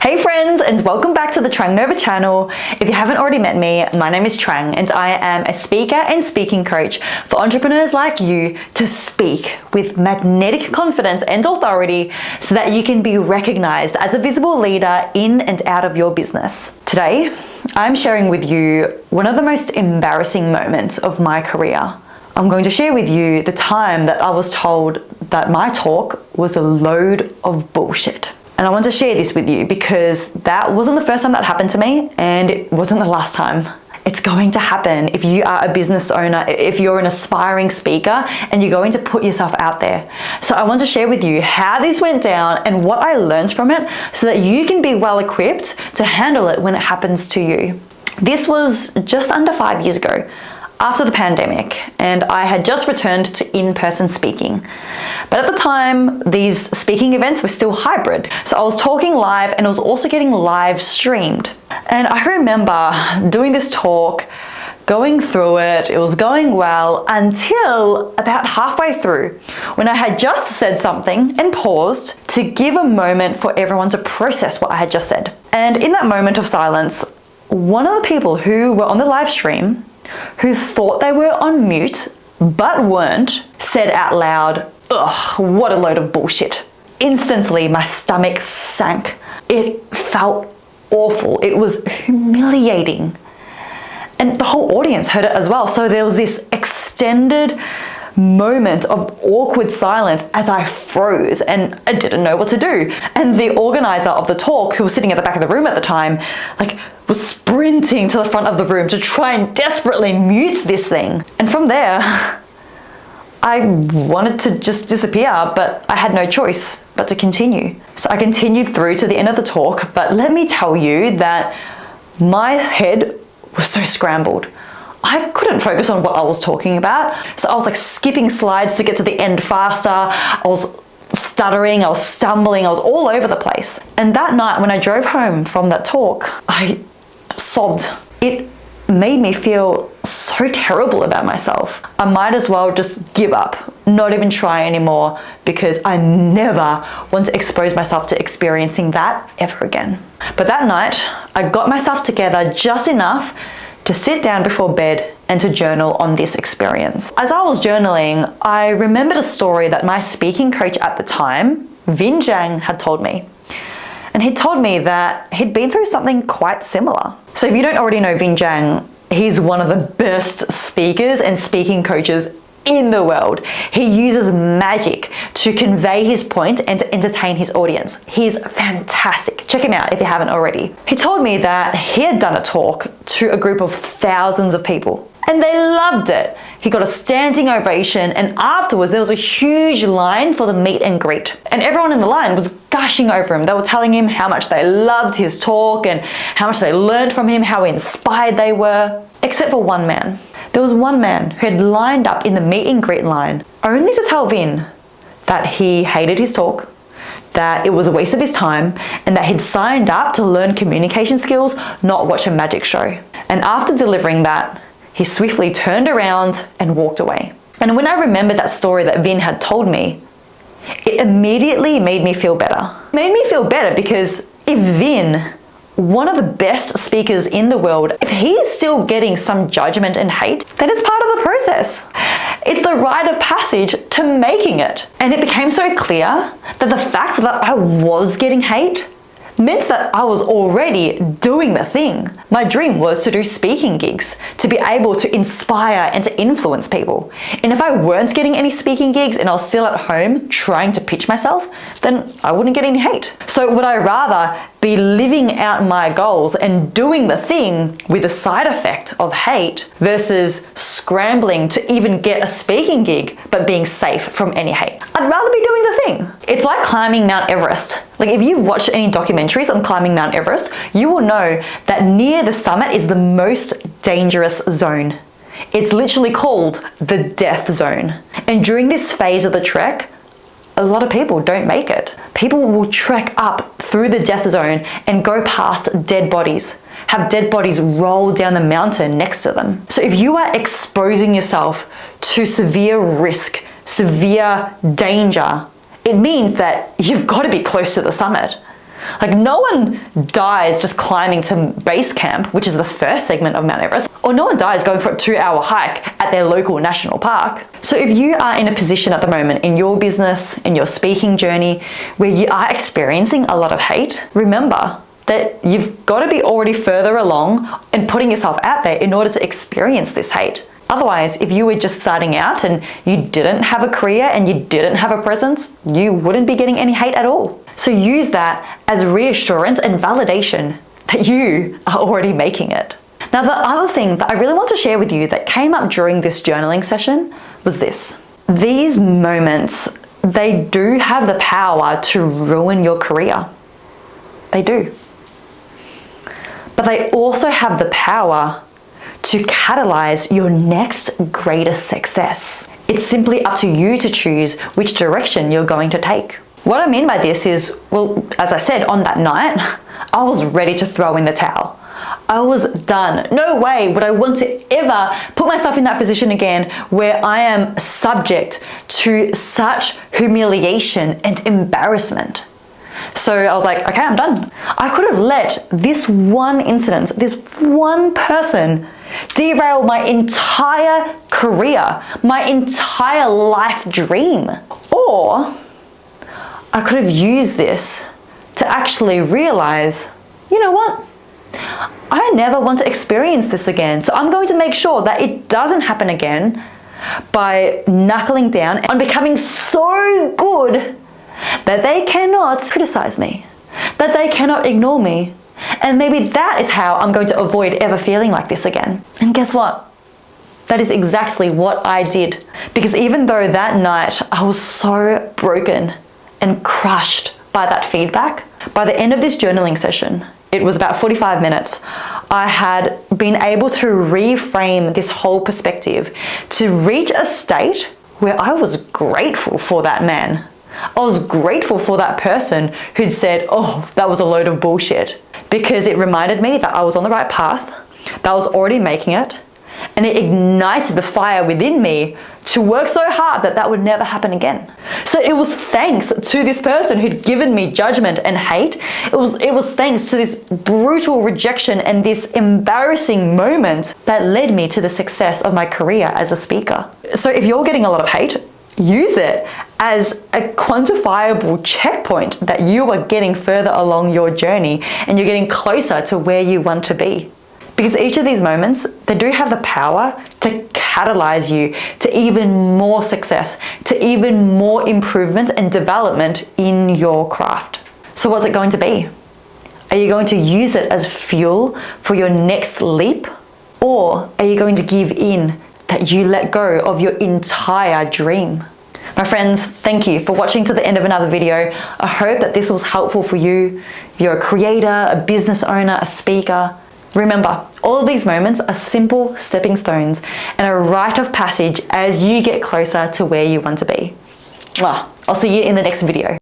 Hey friends, and welcome back to the Trang Nova channel. If you haven't already met me, my name is Trang and I am a speaker and speaking coach for entrepreneurs like you to speak with magnetic confidence and authority so that you can be recognized as a visible leader in and out of your business. Today, I'm sharing with you one of the most embarrassing moments of my career. I'm going to share with you the time that I was told that my talk was a load of bullshit. And I want to share this with you because that wasn't the first time that happened to me and it wasn't the last time. It's going to happen if you are a business owner, if you're an aspiring speaker and you're going to put yourself out there. So I want to share with you how this went down and what I learned from it so that you can be well equipped to handle it when it happens to you. This was just under 5 years ago, after the pandemic, and I had just returned to in-person speaking. But at the time, these speaking events were still hybrid. So I was talking live and it was also getting live streamed. And I remember doing this talk, going through it, it was going well until about halfway through when I had just said something and paused to give a moment for everyone to process what I had just said. And in that moment of silence, one of the people who were on the live stream who thought they were on mute but weren't, said out loud, "Ugh, what a load of bullshit." Instantly, my stomach sank. It felt awful. It was humiliating. And the whole audience heard it as well. So there was this extended moment of awkward silence as I froze and I didn't know what to do. And the organizer of the talk, who was sitting at the back of the room at the time, was sprinting to the front of the room to try and desperately mute this thing. And from there, I wanted to just disappear, but I had no choice but to continue. So I continued through to the end of the talk, but let me tell you that my head was so scrambled. I couldn't focus on what I was talking about. So I was skipping slides to get to the end faster. I was stuttering, I was stumbling, I was all over the place. And that night when I drove home from that talk, I sobbed. It made me feel so terrible about myself. I might as well just give up, not even try anymore, because I never want to expose myself to experiencing that ever again. But that night, I got myself together just enough to sit down before bed and to journal on this experience. As I was journaling, I remembered a story that my speaking coach at the time, Vin Zhang, had told me. And he told me that he'd been through something quite similar. So if you don't already know Vin Zhang, he's one of the best speakers and speaking coaches in the world. He uses magic to convey his point and to entertain his audience. He's fantastic. Check him out if you haven't already. He told me that he had done a talk to a group of thousands of people and they loved it. He got a standing ovation, and afterwards there was a huge line for the meet and greet. And everyone in the line was gushing over him. They were telling him how much they loved his talk and how much they learned from him, how inspired they were, except for one man. There was one man who had lined up in the meet and greet line only to tell Vin that he hated his talk, that it was a waste of his time, and that he'd signed up to learn communication skills, not watch a magic show. And after delivering that, he swiftly turned around and walked away. And when I remembered that story that Vin had told me, it immediately made me feel better. It made me feel better because if Vin, one of the best speakers in the world, if he's still getting some judgment and hate, then it's part of the process. It's the rite of passage to making it. And it became so clear that the fact that I was getting hate meant that I was already doing the thing. My dream was to do speaking gigs, to be able to inspire and to influence people. And if I weren't getting any speaking gigs and I was still at home trying to pitch myself, then I wouldn't get any hate. So would I rather be living out my goals and doing the thing with the side effect of hate versus scrambling to even get a speaking gig but being safe from any hate? I'd rather be doing the thing. It's like climbing Mount Everest. If you've watched any documentaries on climbing Mount Everest, you will know that near the summit is the most dangerous zone. It's literally called the death zone. And during this phase of the trek, a lot of people don't make it. People will trek up through the death zone and go past dead bodies, have dead bodies roll down the mountain next to them. So if you are exposing yourself to severe risk, severe danger, it means that you've got to be close to the summit. Like, no one dies just climbing to base camp, which is the first segment of Mount Everest, or no one dies going for a 2-hour hike at their local national park. So if you are in a position at the moment in your business, in your speaking journey, where you are experiencing a lot of hate, remember that you've got to be already further along and putting yourself out there in order to experience this hate. Otherwise, if you were just starting out and you didn't have a career and you didn't have a presence, you wouldn't be getting any hate at all. So use that as reassurance and validation that you are already making it. Now, the other thing that I really want to share with you that came up during this journaling session was this. These moments, they do have the power to ruin your career. They do. But they also have the power to catalyze your next greatest success. It's simply up to you to choose which direction you're going to take. What I mean by this is, well, as I said, on that night, I was ready to throw in the towel. I was done. No way would I want to ever put myself in that position again where I am subject to such humiliation and embarrassment. So I was like, okay, I'm done. I could have let this one incident, this one person, derail my entire career, my entire life dream. Or I could have used this to actually realize, you know what? I never want to experience this again. So I'm going to make sure that it doesn't happen again by knuckling down and becoming so good that they cannot criticize me, that they cannot ignore me. And maybe that is how I'm going to avoid ever feeling like this again. And guess what? That is exactly what I did. Because even though that night I was so broken and crushed by that feedback, by the end of this journaling session, it was about 45 minutes, I had been able to reframe this whole perspective to reach a state where I was grateful for that man. I was grateful for that person who'd said, oh, that was a load of bullshit, because it reminded me that I was on the right path, that I was already making it, and it ignited the fire within me to work so hard that that would never happen again. So it was thanks to this person who'd given me judgment and hate. It was thanks to this brutal rejection and this embarrassing moment that led me to the success of my career as a speaker. So if you're getting a lot of hate, use it as a quantifiable checkpoint that you are getting further along your journey and you're getting closer to where you want to be. Because each of these moments, they do have the power to catalyze you to even more success, to even more improvement and development in your craft. So what's it going to be? Are you going to use it as fuel for your next leap? Or are you going to give in that you let go of your entire dream? My friends, thank you for watching to the end of another video. I hope that this was helpful for you. If you're a creator, a business owner, a speaker, remember, all of these moments are simple stepping stones and a rite of passage as you get closer to where you want to be. I'll see you in the next video.